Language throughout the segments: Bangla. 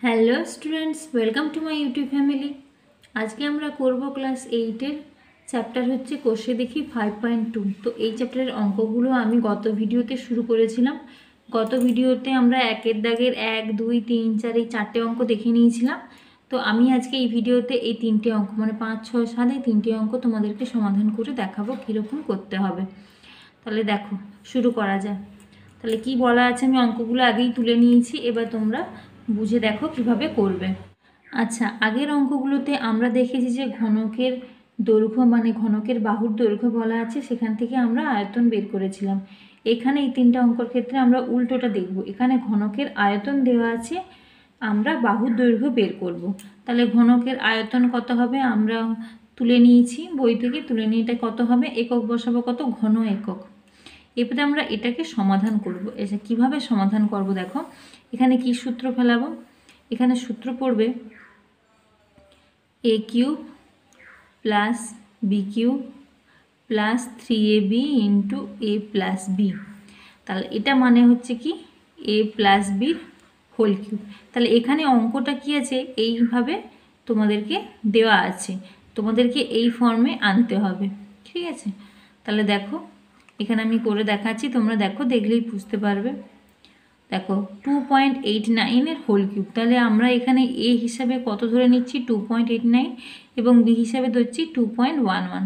Hello students, welcome to my YouTube family. আজকে আমরা করব ক্লাস 8-এর চ্যাপ্টার হচ্ছে কোষে দেখি 5.2। তো এই চ্যাপ্টারের অঙ্কগুলো আমি গত ভিডিওতে শুরু করেছিলাম। গত ভিডিওতে আমরা একের দাগের 1, 2, 3, 4 এই 4টে অঙ্ক দেখে নিয়েছিলাম। তো আমি আজকে এই ভিডিওতে এই 3টে অঙ্ক মানে 5, 6, 7 এই 3টে অঙ্ক তোমাদেরকে সমাধান করে দেখাবো কীরকম করতে হবে। তাহলে দেখো শুরু করা যায়। তাহলে কি বলা আছে আমি অঙ্কগুলো আগেই তুলে নিয়েছি, এবার তোমরা বুঝে দেখো কিভাবে করবে। আচ্ছা, আগের অঙ্কগুলোতে আমরা দেখেছি যে ঘনকের দৈর্ঘ্য মানে ঘনকের বাহুর দৈর্ঘ্য বলা আছে, সেখান থেকে আমরা আয়তন বের করেছিলাম। এখানে এই 3টে অঙ্কর ক্ষেত্রে আমরা উল্টোটা দেখব। এখানে ঘনকের আয়তন দেওয়া আছে, আমরা বাহুর দৈর্ঘ্য বের করব। তাহলে ঘনকের আয়তন কত হবে আমরা তুলে নিয়েছি, বই থেকে তুলে নিয়ে এটা কত হবে, একক বসাবো কত, ঘন একক। এবারে আমরা এটাকে সমাধান করব। এটা কিভাবে সমাধান করব দেখো, এখানে কি সূত্র ফেলাবো, এখানে সূত্র পড়বে a cube plus B cube plus 3ab into a plus B. তাহলে এটা মানে হচ্ছে কি a প্লাস বির হোল কিউব। তাহলে এখানে অঙ্কটা কি আছে, এইভাবে তোমাদেরকে দেওয়া আছে, তোমাদেরকে এই ফর্মে আনতে হবে, ঠিক আছে। তাহলে দেখো এখানে আমি করে দেখাচ্ছি, তোমরা দেখো, দেখলেই বুঝতে পারবে। দেখো 2.89-এর হোল কিউব, তাহলে আমরা এখানে এ হিসাবে কত ধরে নিচ্ছি 2.89 এবং বি হিসাবে ধরছি 2.11।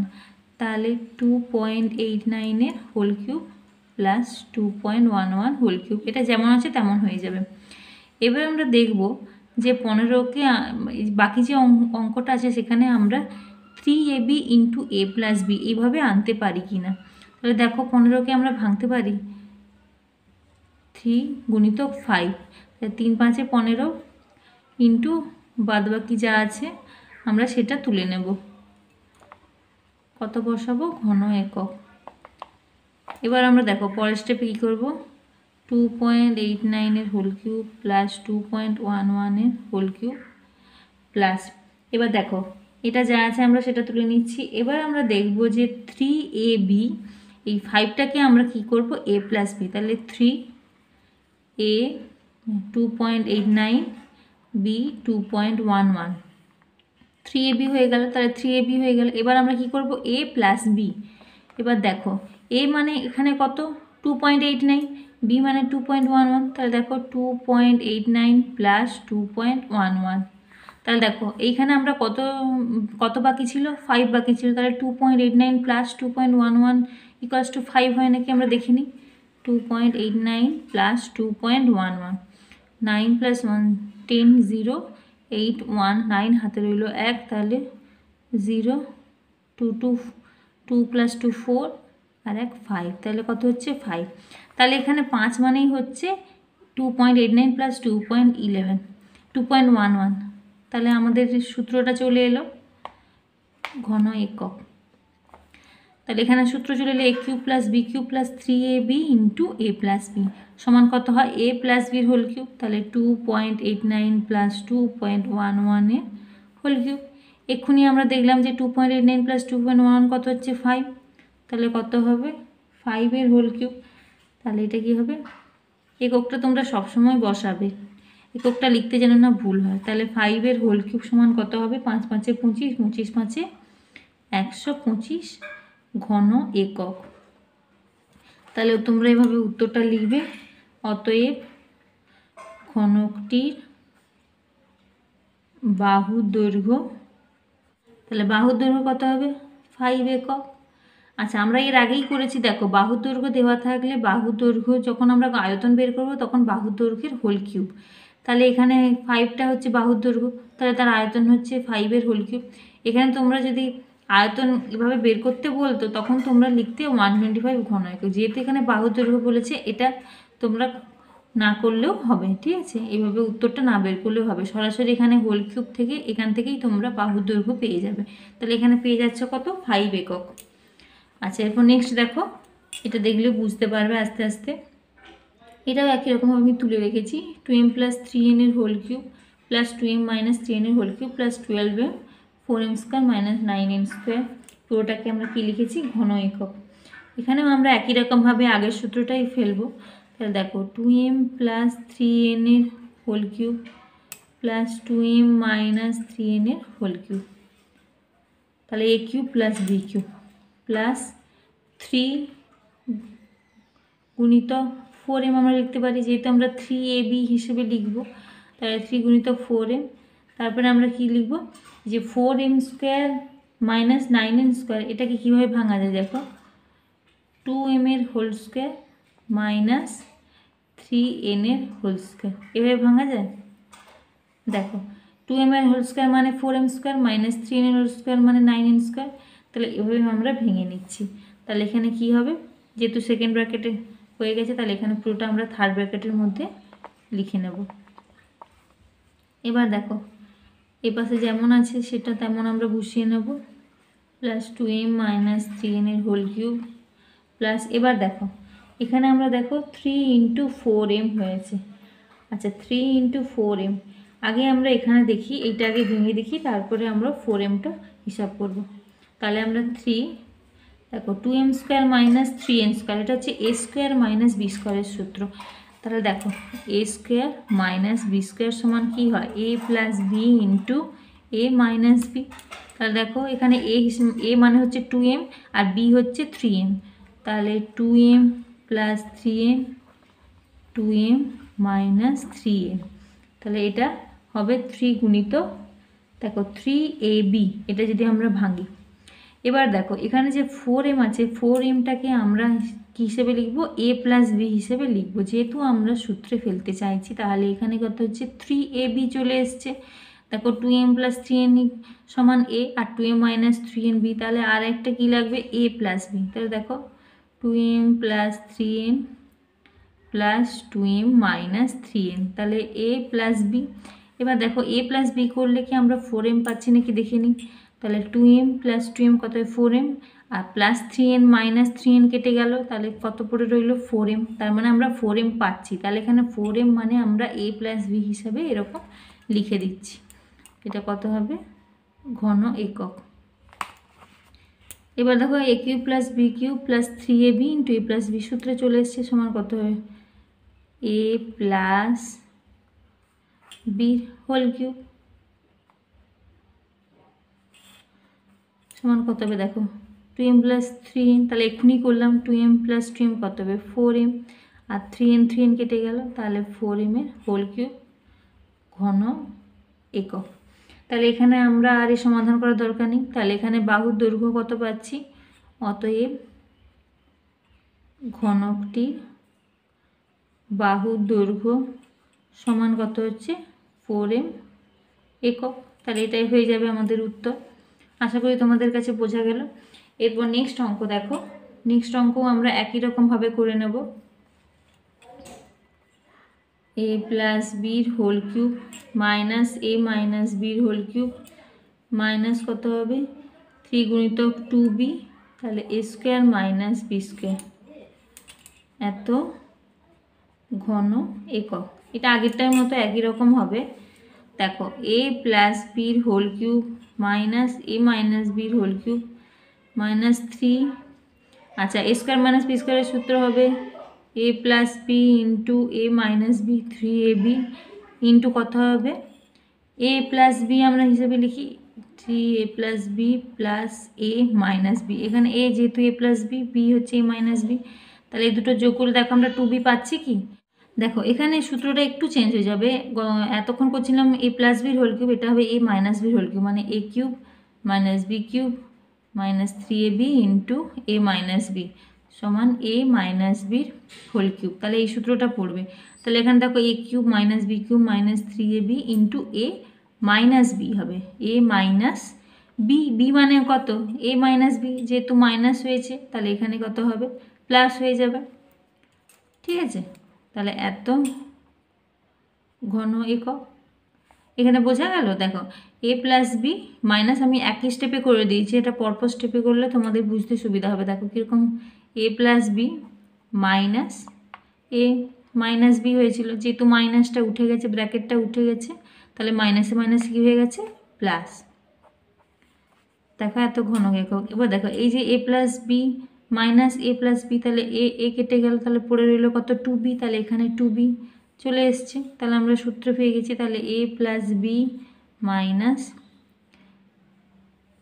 তাহলে 2.89-এর whole cube plus 2.11 whole cube, এটা যেমন আছে তেমন হয়ে যাবে। এবার আমরা দেখব যে 15কে বাকি যে অঙ্কটা আছে সেখানে আমরা 3ab into a plus B এইভাবে আনতে পারি কি না। তাহলে দেখো 15কে আমরা ভাঙতে পারি 3 গুণিতক 5, 3 5 15 ইন্টু বাদবাকি যা আছে আমরা সেটা তুলে নেব। কত বসাবো, ঘন একক। এবার আমরা দেখো পরের স্টেপে কী করবো, 2.89-এর হোল কিউব প্লাস 2.11-এর হোল কিউব প্লাস, এবার দেখো এটা যা আছে আমরা সেটা তুলে নিচ্ছি। এবার আমরা দেখব যে 3ab, এই 5টাকে আমরা কি করব a প্লাস বি, তাহলে 3a 2.89 b 2.11, 3ab হয়ে গেল, তাহলে 3ab হয়ে গেল। এবার আমরা কি করব a প্লাস বি। এবার দেখো a মানে এখানে কত 2.89, b মানে 2.11, তাহলে দেখো 2.89 প্লাস 2.11। তাহলে দেখো এইখানে আমরা কত কত বাকি ছিল, 5 বাকি ছিল, তাহলে 2.89 প্লাস 2.11 ইকুয়ালস টু 5 হয় নাকি আমরা দেখে নিই। 2.89 প্লাস 2.11, 9 প্লাস 1 10, 0 8 1 9 হাতে রইল 1, তাহলে 0 2 2 2 প্লাস 2 4 আর 1 5, তাহলে কত হচ্ছে 5। তাহলে এখানে 5 মানেই হচ্ছে 2.89 প্লাস 2.11 2.11, তাহলে আমাদের সূত্রটা চলে এলো ঘন একক। তাহলে এখানে সূত্র চলে এলো a cube plus B cube plus 3ab into a plus B সমান কত হয়, a প্লাস বির হোল কিউব, তাহলে 2.89 প্লাস 2.11-এর হোল কিউব। এক্ষুনি আমরা দেখলাম যে 2.89 প্লাস 2.11 কত হচ্ছে 5, তাহলে কত হবে 5-এর হোল কিউব। তাহলে এটা কি হবে, এককটা তোমরা সবসময় বসাবে, এককটা লিখতে যেন না ভুল হয়। তাহলে 5-এর হোল কিউব সমান কত হবে, 5 5 25, 25 5 125 ঘন একক। তাহলে তোমরা এভাবে উত্তরটা লিখবে, অতএব ঘনকটির বাহুর দৈর্ঘ্য, তাহলে বাহুর দৈর্ঘ্য কত হবে 5 একক। আচ্ছা, আমরা এর আগেই করেছি, দেখো বাহুর দৈর্ঘ্য দেওয়া থাকলে বাহুর দৈর্ঘ্য যখন আমরা আয়তন বের করব তখন বাহুর দৈর্ঘ্যের হোল কিউব। তাহলে এখানে 5টা হচ্ছে বাহুর দৈর্ঘ্য, তাহলে তার আয়তন হচ্ছে 5-এর হোল কিউব। এখানে তোমরা যদি আয়তন এভাবে বের করতে বলতো তখন তোমরা লিখতে 125 ঘন একক, যেহেতু এখানে বাহুর দৈর্ঘ্য বলেছে এটা তোমরা না করলেও হবে, ঠিক আছে। এইভাবে উত্তরটা না বের করলেও হবে, সরাসরি এখানে হোল কিউব থেকে এখান থেকেই তোমরা বাহুর দৈর্ঘ্য পেয়ে যাবে। তাহলে এখানে পেয়ে যাচ্ছে কত 5 একক। আচ্ছা, এরপর নেক্সট দেখো, এটা দেখলে বুঝতে পারবে আস্তে আস্তে। এটাও একই রকম আমি তুলে রেখেছি, 2m প্লাস 3n-এর whole cube plus 2m minus 3n-এর whole cube plus 12m 4m square minus 9n square, পুরোটাকে আমরা কি লিখেছি ঘন একক। এখানেও আমরা একই রকমভাবে আগের সূত্রটাই ফেলবো। তাহলে দেখো 2m প্লাস 3n-এর whole cube plus 2m minus 3n এর হোল কিউব, তাহলে a cube plus b cube plus 3 গুণিতক 4m আমরা লিখতে পারি, যেহেতু আমরা 3ab হিসেবে লিখব, তাহলে 3 গুণিতক 4m। তারপরে আমরা কি লিখব, যে 4m square minus 9n square, এটাকে কীভাবে ভাঙা যায় দেখো, 2m এর হোল স্কোয়ার মাইনাস 3n এর হোল স্কোয়ার, এভাবে ভাঙা যায়। দেখো 2m এর হোল স্কোয়ার মানে 4m স্কোয়ার মাইনাস 3n এর হোল স্কোয়ার মানে 9n স্কোয়ার, তাহলে এভাবে আমরা ভেঙে নিচ্ছি। তাহলে এখানে কি হবে, যেহেতু সেকেন্ড ব্র্যাকেটে হয়ে গেছে, তাহলে এখানে পুরোটা আমরা থার্ড ব্র্যাকেটের মধ্যে লিখে নেব। এবার দেখো এ পাশে যেমন আছে সেটা তেমন আমরা বসিয়ে নেব, প্লাস 2m মাইনাস 3n এর হোল কিউব প্লাস, এবার দেখো এখানে আমরা দেখো 3 ইন্টু 4m হয়েছে। আচ্ছা 3 ইন্টু 4m, আগে আমরা এখানে দেখি, এইটা আগে ভেঙে দেখি, তারপরে আমরা 4mটা হিসাব করব। তাহলে আমরা 3, দেখো 2m square minus 3n square, এটা হচ্ছে a স্কোয়ার মাইনাস b স্কোয়ারের সূত্র। তাহলে দেখো a square minus b square সমান কী হয়, a plus b into a minus b। তাহলে দেখো এখানে a মানে হচ্ছে 2m আর b হচ্ছে 3m, তাহলে 2m plus 3m, 2m minus 3m, তাহলে এটা হবে 3 গুণিত, দেখো 3ab, এটা যদি আমরা ভাঙি। এবার দেখো এখানে যে 4m আছে, 4mটাকে আমরা কী হিসেবে লিখব, a প্লাস b হিসেবে লিখব, যেহেতু আমরা সূত্রে ফেলতে চাইছি। তাহলে এখানে কত হচ্ছে 3ab চলে এসছে। দেখো 2m প্লাস 3n সমান a R 2m minus 3nb, তাহলে আর একটা কী লাগবে, a প্লাস b। তাহলে দেখো 2m plus 3n plus 2m minus 3n, তাহলে a প্লাস b। এবার দেখো a প্লাস b করলে কি আমরা 4m পাচ্ছি নাকি দেখে নিই। তাহলে 2m প্লাস 2m কত হয় 4m, আর প্লাস 3n মাইনাস 3n কেটে গেল, তাহলে কত পড়ে রইল 4m, তার মানে আমরা 4m পাচ্ছি। তাহলে এখানে 4m মানে আমরা a প্লাস b হিসাবে এরকম লিখে দিচ্ছি। এটা কত হবে, ঘন একক। এবার দেখো a cube plus b cube plus 3ab into a plus b সূত্রে চলে এসছে, সমান কত হবে, a plus b whole cube সমান কত হবে, দেখো 2m প্লাস 3n, তাহলে এক্ষুনি করলাম 2m প্লাস 2m কত হবে 4m, আর 3n কেটে গেল, তাহলে 4m এর হোল কিউব ঘন একক। তাহলে এখানে আমরা আর এই সমাধান করার দরকার নেই। তাহলে এখানে বাহুর দৈর্ঘ্য কত পাচ্ছি, অতএব ঘনকটির বাহুর দৈর্ঘ্য সমান কত হচ্ছে 4m একক। তাহলে এটাই হয়ে যাবে আমাদের উত্তর। আশা করি তোমাদের কাছে বোঝা গেল। এরপর নেক্সট অঙ্ক দেখো, নেক্সট অঙ্কও আমরা একই রকমভাবে করে নেব। a প্লাস বির whole cube minus a minus বির হোল কিউব মাইনাস কত হবে 3 গুণিতক 2b, তাহলে a square minus b square এত ঘন একক। এটা আগেরটার মতো একই রকম হবে। দেখো a প্লাস বির whole cube minus a minus বির হোল কিউব মাইনাস 3, আচ্ছা a স্কোয়ার মাইনাস b স্কোয়ারের সূত্র হবে a plus B into a minus B 3ab into কত হবে a প্লাস বি আমরা হিসেবে লিখি 3a plus B plus a minus B. এখানে a যেহেতু a প্লাস বি, বি হচ্ছে a মাইনাস বি, তাহলে এই দুটো যোগ করে দেখো আমরা 2b পাচ্ছি কি। দেখো এখানে সূত্রটা একটু চেঞ্জ হয়ে যাবে, এতক্ষণ করছিলাম a প্লাস বির হোল কিউব, এটা হবে a মাইনাস বির হোল কিউব, মানে a cube minus B cube minus 3ab into a minus B সমান a মাইনাস বির হোল কিউব। তাহলে এই সূত্রটা পড়বে। তাহলে এখানে দেখো a cube minus B cube minus 3ab into a minus B হবে a মাইনাস বি, বি মানে কত a মাইনাস বি, যেহেতু মাইনাস হয়েছে তাহলে এখানে কত হবে প্লাস হয়ে যাবে, ঠিক আছে। তাহলে এত ঘন একক। এখানে বোঝা গেল। দেখো a প্লাস বি মাইনাস আমি একই স্টেপে করে দিয়েছি, এটা পরপর স্টেপে করলে তোমাদের বুঝতে সুবিধা হবে। দেখো কীরকম a plus B minus a minus B হয়েছিল, যেহেতু মাইনাসটা উঠে গেছে, ব্র্যাকেটটা উঠে গেছে, তাহলে মাইনাসে মাইনাস কী হয়ে গেছে প্লাস। দেখো এত ঘন একক। এবার দেখো এই যে a plus B minus a plus B, তাহলে এ কেটে গেল, তাহলে পড়ে রইল কত 2b, তাহলে এখানে 2b চলে এসছে, তাহলে আমরা সূত্র পেয়ে গেছি। তাহলে a প্লাস বি মাইনাস,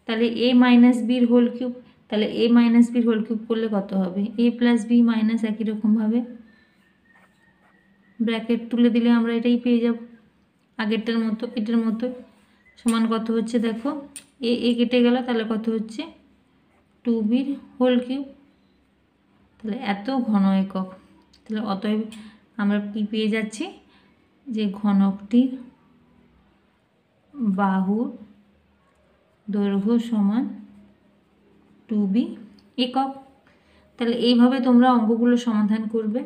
তাহলে a মাইনাস বির হোল কিউব, তাহলে a মাইনাস বির হোল কিউব করলে কত হবে, a প্লাস বি মাইনাস একই রকমভাবে ব্র্যাকেট তুলে দিলে আমরা এটাই পেয়ে যাব আগেরটার মতো, এটার মতো। সমান কত হচ্ছে দেখো, এ কেটে গেল, তাহলে কত হচ্ছে 2b হোল কিউব। তাহলে এত ঘন একক। তাহলে অতএব আমরা কি পেয়ে যাচ্ছি, যে ঘনকটির বাহুর দৈর্ঘ্য সমান 2b একক। তাহলে এইভাবে তোমরা অঙ্কগুলো সমাধান করবে।